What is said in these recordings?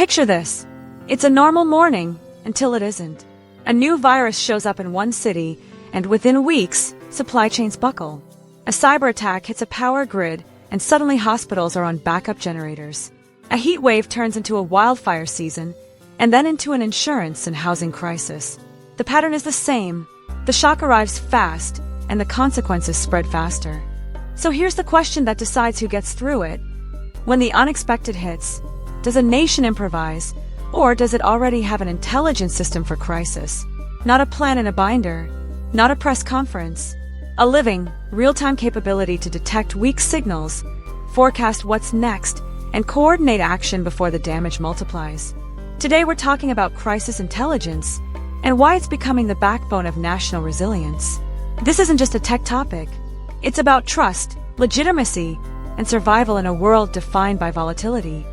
Picture this. It's a normal morning until it isn't. A new virus shows up in one city, and within weeks, supply chains buckle. A cyberattack hits a power grid, and suddenly hospitals are on backup generators. A heat wave turns into a wildfire season, and then into an insurance and housing crisis. The pattern is the same. The shock arrives fast, and the consequences spread faster. So here's the question that decides who gets through it. When the unexpected hits, does a nation improvise, or does it already have an intelligence system for crisis? Not a plan in a binder, not a press conference. A living, real-time capability to detect weak signals, forecast what's next, and coordinate action before the damage multiplies. Today we're talking about crisis intelligence and why it's becoming the backbone of national resilience. This isn't just a tech topic. It's about trust, legitimacy, and survival in a world defined by volatility.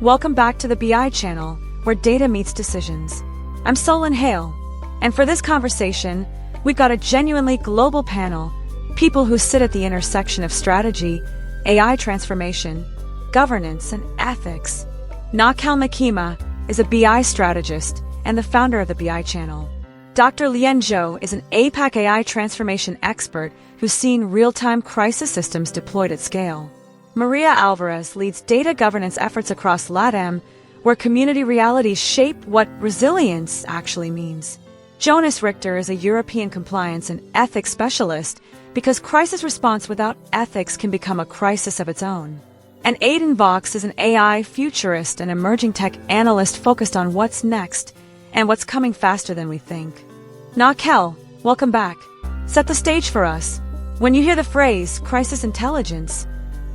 Welcome back to the B.I channel, where data meets decisions. I'm Solon Hale, and for this conversation, we've got a genuinely global panel, people who sit at the intersection of strategy, AI transformation, governance, and ethics. Nakel Makima is a BI strategist and the founder of the BI channel. Dr. Lian Zhou is an APAC AI transformation expert who's seen real-time crisis systems deployed at scale. Maria Alvarez leads data governance efforts across LATAM, where community realities shape what resilience actually means. Jonas Richter is a European compliance and ethics specialist because crisis response without ethics can become a crisis of its own. And Aidan Vox is an AI futurist and emerging tech analyst focused on what's next and what's coming faster than we think. Nakel, welcome back. Set the stage for us. When you hear the phrase crisis intelligence,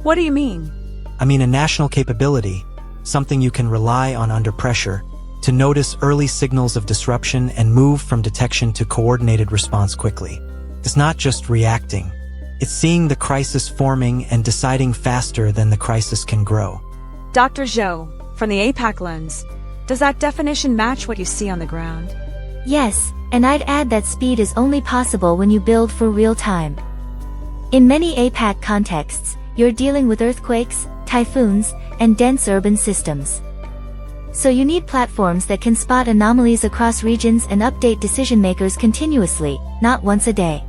what do you mean? I mean a national capability, something you can rely on under pressure, to notice early signals of disruption and move from detection to coordinated response quickly. It's not just reacting. It's seeing the crisis forming and deciding faster than the crisis can grow. Dr. Zhou, from the APAC lens, does that definition match what you see on the ground? Yes, and I'd add that speed is only possible when you build for real time. In many APAC contexts, you're dealing with earthquakes, typhoons, and dense urban systems. So you need platforms that can spot anomalies across regions and update decision-makers continuously, not once a day.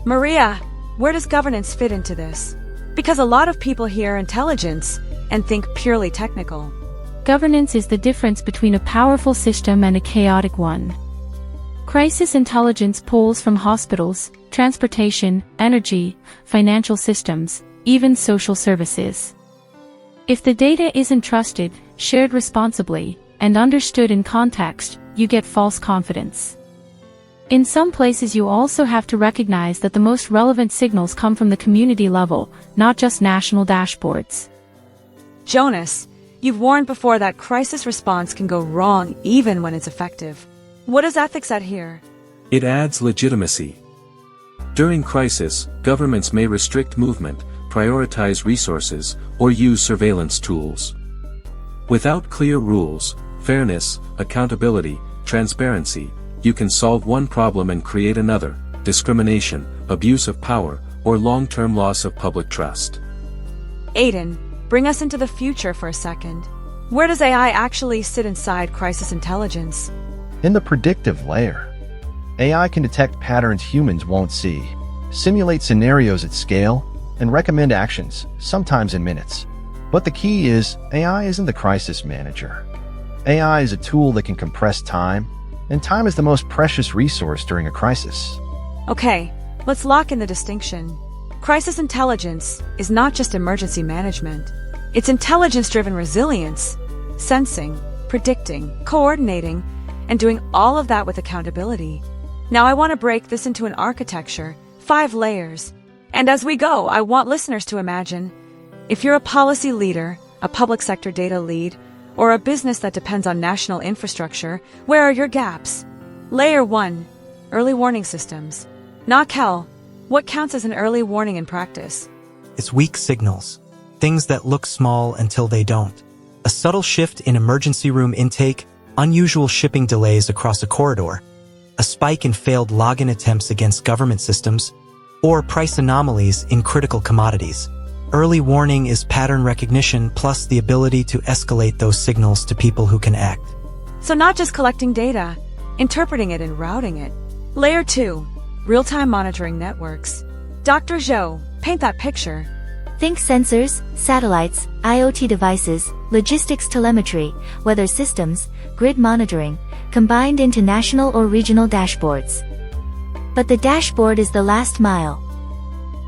Maria, where does governance fit into this? Because a lot of people hear intelligence and think purely technical. Governance is the difference between a powerful system and a chaotic one. Crisis intelligence pulls from hospitals, transportation, energy, financial systems, even social services. If the data isn't trusted, shared responsibly, and understood in context, you get false confidence. In some places you also have to recognize that the most relevant signals come from the community level, not just national dashboards. Jonas, you've warned before that crisis response can go wrong even when it's effective. What does ethics add here? It adds legitimacy. During crisis, governments may restrict movement, prioritize resources, or use surveillance tools. Without clear rules, fairness, accountability, transparency, you can solve one problem and create another: discrimination, abuse of power, or long-term loss of public trust. Aidan, bring us into the future for a second. Where does AI actually sit inside crisis intelligence? In the predictive layer. AI can detect patterns humans won't see, simulate scenarios at scale, and recommend actions, sometimes in minutes. But the key is, AI isn't the crisis manager. AI is a tool that can compress time, and time is the most precious resource during a crisis. Okay, let's lock in the distinction. Crisis intelligence is not just emergency management. It's intelligence-driven resilience, sensing, predicting, coordinating, and doing all of that with accountability. Now I want to break this into an architecture, 5 layers. And as we go, I want listeners to imagine, if you're a policy leader, a public sector data lead, or a business that depends on national infrastructure, where are your gaps? Layer 1, early warning systems. Nakel, what counts as an early warning in practice? It's weak signals. Things that look small until they don't. A subtle shift in emergency room intake, unusual shipping delays across a corridor, a spike in failed login attempts against government systems, or price anomalies in critical commodities. Early warning is pattern recognition plus the ability to escalate those signals to people who can act. So not just collecting data, interpreting it and routing it. Layer 2, real-time monitoring networks. Dr. Zhou, paint that picture. Think sensors, satellites, IoT devices, logistics telemetry, weather systems, grid monitoring, combined into national or regional dashboards. But the dashboard is the last mile.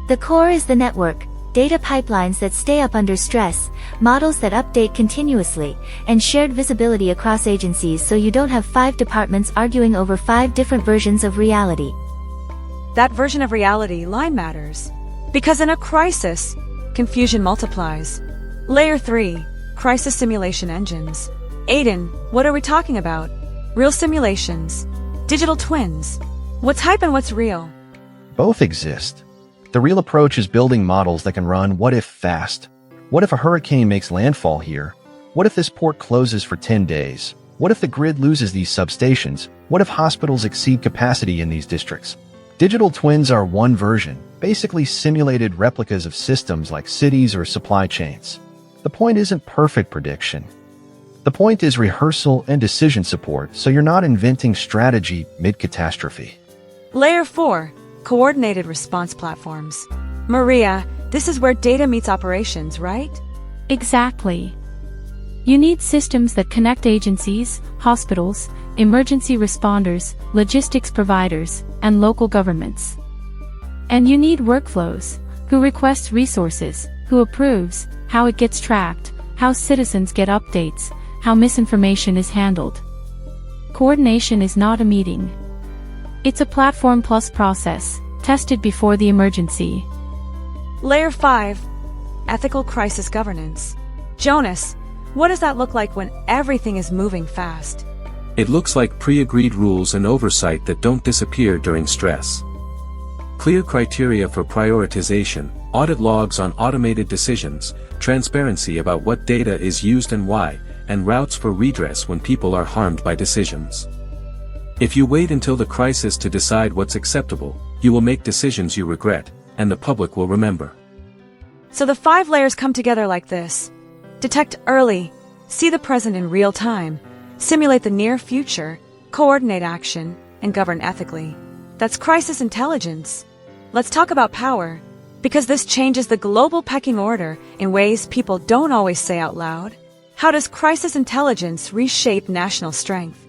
The core is the network, data pipelines that stay up under stress, models that update continuously, and shared visibility across agencies so you don't have 5 departments arguing over 5 different versions of reality. That version of reality line matters. Because in a crisis, confusion multiplies. Layer 3, crisis simulation engines. Aiden, what are we talking about? Real simulations. Digital twins. What's hype and what's real? Both exist. The real approach is building models that can run what if fast. What if a hurricane makes landfall here? What if this port closes for 10 days? What if the grid loses these substations? What if hospitals exceed capacity in these districts? Digital twins are one version, basically simulated replicas of systems like cities or supply chains. The point isn't perfect prediction. The point is rehearsal and decision support, so you're not inventing strategy mid-catastrophe. Layer 4, coordinated response platforms. Maria, this is where data meets operations, right? Exactly. You need systems that connect agencies, hospitals, emergency responders, logistics providers, and local governments. And you need workflows. Who requests resources, who approves, how it gets tracked, how citizens get updates, how misinformation is handled. Coordination is not a meeting. It's a platform plus process, tested before the emergency. Layer 5, ethical crisis governance. Jonas, what does that look like when everything is moving fast? It looks like pre-agreed rules and oversight that don't disappear during stress. Clear criteria for prioritization, audit logs on automated decisions, transparency about what data is used and why, and routes for redress when people are harmed by decisions. If you wait until the crisis to decide what's acceptable, you will make decisions you regret, and the public will remember. So the 5 layers come together like this. Detect early, see the present in real time, simulate the near future, coordinate action, and govern ethically. That's crisis intelligence. Let's talk about power, because this changes the global pecking order in ways people don't always say out loud. How does crisis intelligence reshape national strength?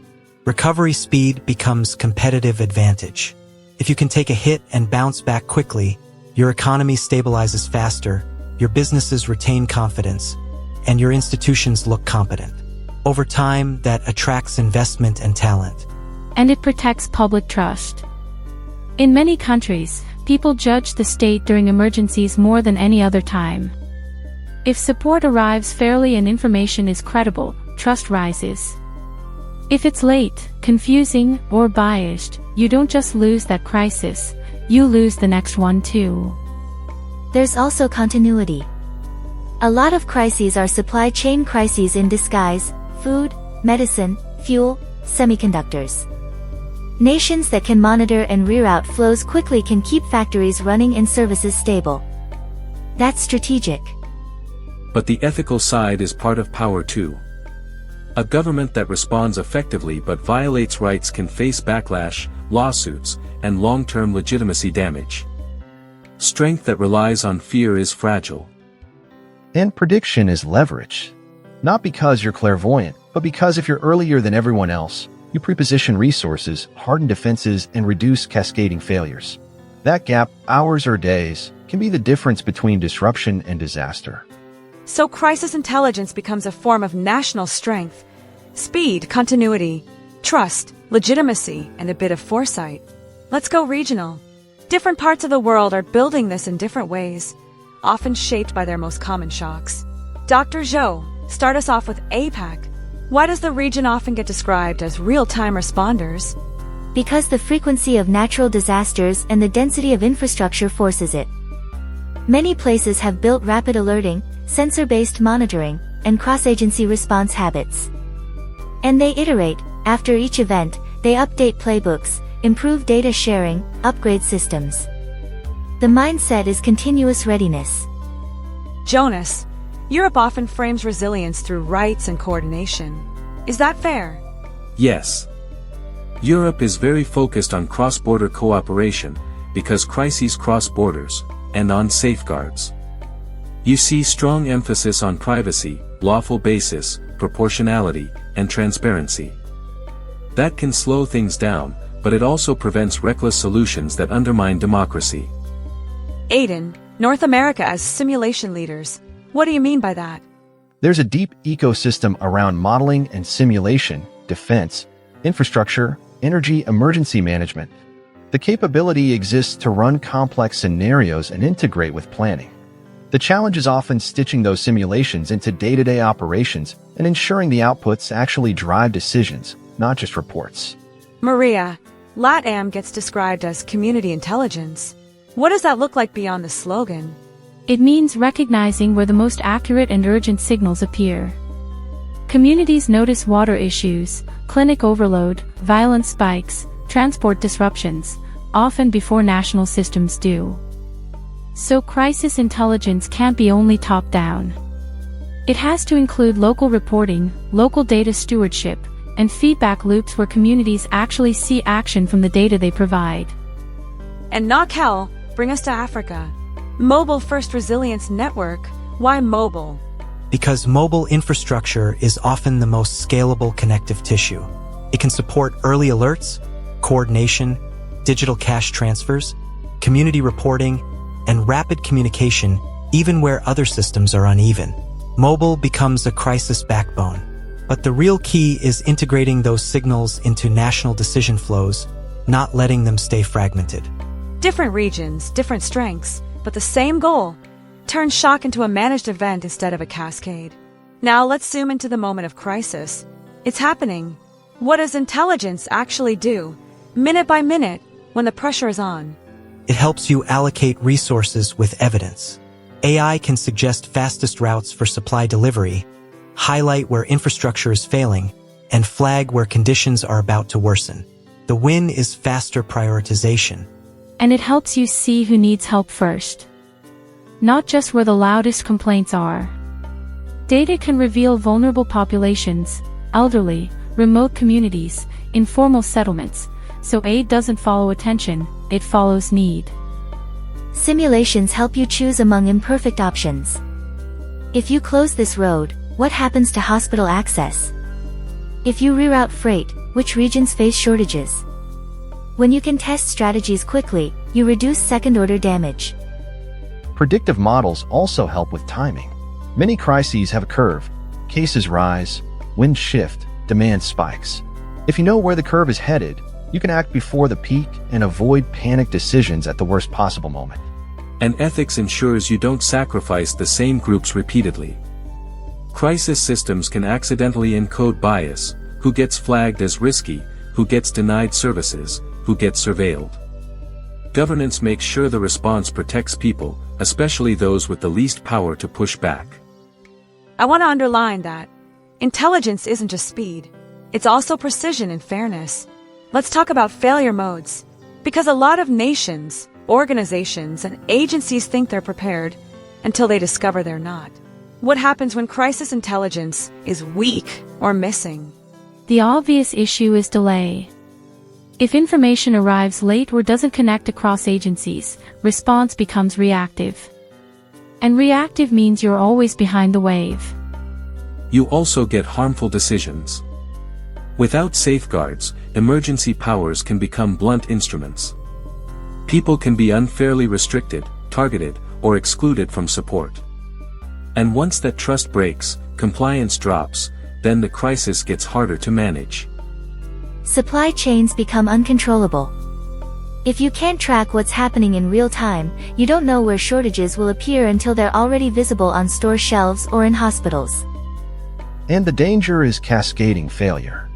Recovery speed becomes competitive advantage. If you can take a hit and bounce back quickly, your economy stabilizes faster, your businesses retain confidence, and your institutions look competent. Over time, that attracts investment and talent. And it protects public trust. In many countries, people judge the state during emergencies more than any other time. If support arrives fairly and information is credible, trust rises. If it's late, confusing, or biased, you don't just lose that crisis, you lose the next one too. There's also continuity. A lot of crises are supply chain crises in disguise: food, medicine, fuel, semiconductors. Nations that can monitor and reroute flows quickly can keep factories running and services stable. That's strategic. But the ethical side is part of power too. A government that responds effectively but violates rights can face backlash, lawsuits, and long-term legitimacy damage. Strength that relies on fear is fragile. And prediction is leverage. Not because you're clairvoyant, but because if you're earlier than everyone else, you preposition resources, harden defenses, and reduce cascading failures. That gap, hours or days, can be the difference between disruption and disaster. So crisis intelligence becomes a form of national strength. Speed, continuity, trust, legitimacy, and a bit of foresight. Let's go regional. Different parts of the world are building this in different ways, often shaped by their most common shocks. Dr. Zhou, start us off with APAC. Why does the region often get described as real-time responders? Because the frequency of natural disasters and the density of infrastructure forces it. Many places have built rapid alerting, sensor-based monitoring, and cross-agency response habits. And they iterate. After each event, they update playbooks, improve data sharing, upgrade systems. The mindset is continuous readiness. Jonas, Europe often frames resilience through rights and coordination. Is that fair? Yes. Europe is very focused on cross-border cooperation, because crises cross borders, and on safeguards. You see strong emphasis on privacy, lawful basis, proportionality, and transparency. That can slow things down, but it also prevents reckless solutions that undermine democracy. Aiden, North America as simulation leaders. What do you mean by that? There's a deep ecosystem around modeling and simulation, defense, infrastructure, energy emergency management. The capability exists to run complex scenarios and integrate with planning. The challenge is often stitching those simulations into day-to-day operations and ensuring the outputs actually drive decisions, not just reports. Maria, LATAM gets described as community intelligence. What does that look like beyond the slogan? It means recognizing where the most accurate and urgent signals appear. Communities notice water issues, clinic overload, violence spikes, transport disruptions, often before national systems do. So crisis intelligence can't be only top-down. It has to include local reporting, local data stewardship, and feedback loops where communities actually see action from the data they provide. And Nakel, bring us to Africa. Mobile First Resilience Network. Why mobile? Because mobile infrastructure is often the most scalable connective tissue. It can support early alerts, coordination, digital cash transfers, community reporting, and rapid communication, even where other systems are uneven. Mobile becomes a crisis backbone. But the real key is integrating those signals into national decision flows, not letting them stay fragmented. Different regions, different strengths, but the same goal. Turn shock into a managed event instead of a cascade. Now let's zoom into the moment of crisis. It's happening. What does intelligence actually do, minute by minute, when the pressure is on? It helps you allocate resources with evidence. AI can suggest fastest routes for supply delivery, highlight where infrastructure is failing, and flag where conditions are about to worsen. The win is faster prioritization. And it helps you see who needs help first. Not just where the loudest complaints are. Data can reveal vulnerable populations, elderly, remote communities, informal settlements, so aid doesn't follow attention, it follows need. Simulations help you choose among imperfect options. If you close this road, what happens to hospital access? If you reroute freight, which regions face shortages? When you can test strategies quickly, you reduce second-order damage. Predictive models also help with timing. Many crises have a curve. Cases rise, winds shift, demand spikes. If you know where the curve is headed, you can act before the peak and avoid panic decisions at the worst possible moment. And ethics ensures you don't sacrifice the same groups repeatedly. Crisis systems can accidentally encode bias, who gets flagged as risky, who gets denied services, who gets surveilled. Governance makes sure the response protects people, especially those with the least power to push back. I want to underline that intelligence isn't just speed. It's also precision and fairness. Let's talk about failure modes. Because a lot of nations, organizations, and agencies think they're prepared until they discover they're not. What happens when crisis intelligence is weak or missing? The obvious issue is delay. If information arrives late or doesn't connect across agencies, response becomes reactive. And reactive means you're always behind the wave. You also get harmful decisions. Without safeguards, emergency powers can become blunt instruments. People can be unfairly restricted, targeted, or excluded from support. And once that trust breaks, compliance drops, then the crisis gets harder to manage. Supply chains become uncontrollable. If you can't track what's happening in real time, you don't know where shortages will appear until they're already visible on store shelves or in hospitals. And the danger is cascading failure.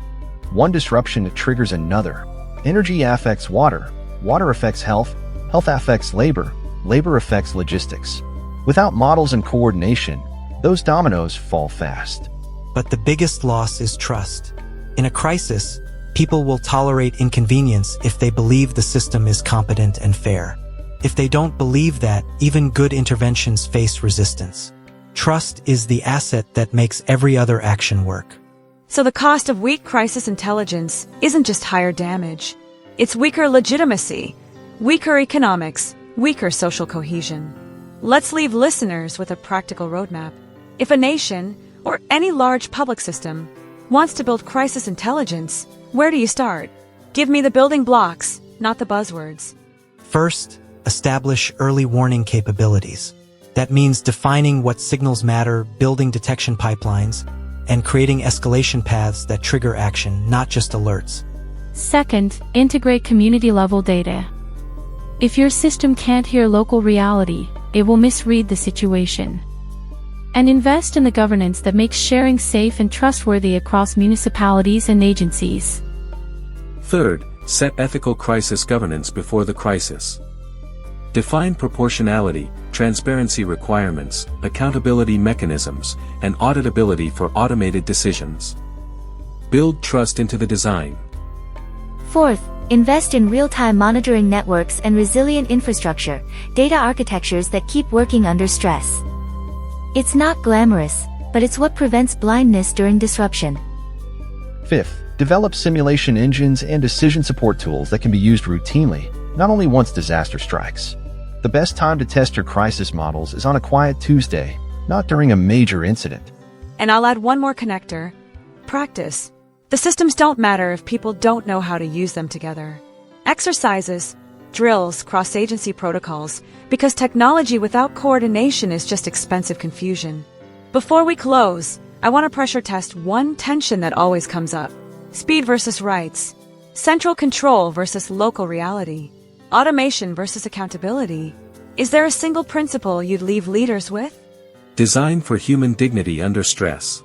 One disruption triggers another. Energy affects water, water affects health, health affects labor, labor affects logistics. Without models and coordination, those dominoes fall fast. But the biggest loss is trust. In a crisis, people will tolerate inconvenience if they believe the system is competent and fair. If they don't believe that, even good interventions face resistance. Trust is the asset that makes every other action work. So the cost of weak crisis intelligence isn't just higher damage. It's weaker legitimacy, weaker economics, weaker social cohesion. Let's leave listeners with a practical roadmap. If a nation, or any large public system, wants to build crisis intelligence, where do you start? Give me the building blocks, not the buzzwords. First, establish early warning capabilities. That means defining what signals matter, building detection pipelines, and creating escalation paths that trigger action, not just alerts. Second, integrate community-level data. If your system can't hear local reality, it will misread the situation. And invest in the governance that makes sharing safe and trustworthy across municipalities and agencies. Third, set ethical crisis governance before the crisis. Define proportionality, transparency requirements, accountability mechanisms, and auditability for automated decisions. Build trust into the design. Fourth, invest in real-time monitoring networks and resilient infrastructure, data architectures that keep working under stress. It's not glamorous, but it's what prevents blindness during disruption. Fifth, develop simulation engines and decision support tools that can be used routinely, not only once disaster strikes. The best time to test your crisis models is on a quiet Tuesday, not during a major incident. And I'll add one more connector. Practice. The systems don't matter if people don't know how to use them together. Exercises, drills, cross-agency protocols, because technology without coordination is just expensive confusion. Before we close, I want to pressure test one tension that always comes up. Speed versus rights. Central control versus local reality. Automation versus accountability. Is there a single principle you'd leave leaders with? Design for human dignity under stress.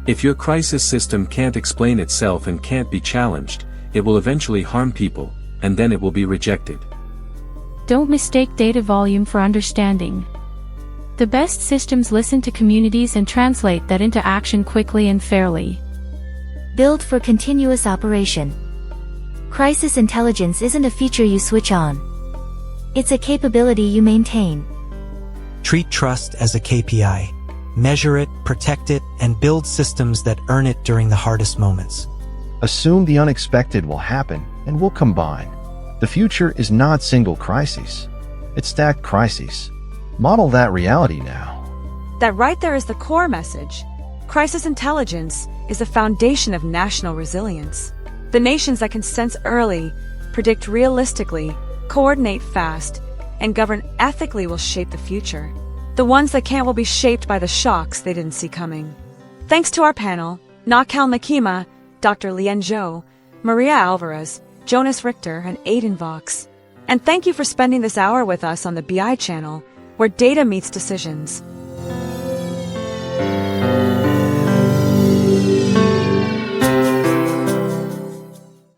If your crisis system can't explain itself and can't be challenged, it will eventually harm people, and then it will be rejected. Don't mistake data volume for understanding. The best systems listen to communities and translate that into action quickly and fairly. Build for continuous operation. Crisis intelligence isn't a feature you switch on. It's a capability you maintain. Treat trust as a KPI. Measure it, protect it, and build systems that earn it during the hardest moments. Assume the unexpected will happen, and we'll combine. The future is not single crises. It's stacked crises. Model that reality now. That right there is the core message. Crisis intelligence is the foundation of national resilience. The nations that can sense early, predict realistically, coordinate fast, and govern ethically will shape the future. The ones that can't will be shaped by the shocks they didn't see coming. Thanks to our panel, Nakal Nakima, Dr. Lien Zhou, Maria Alvarez, Jonas Richter, and Aidan Vox. And thank you for spending this hour with us on the BI channel, where data meets decisions.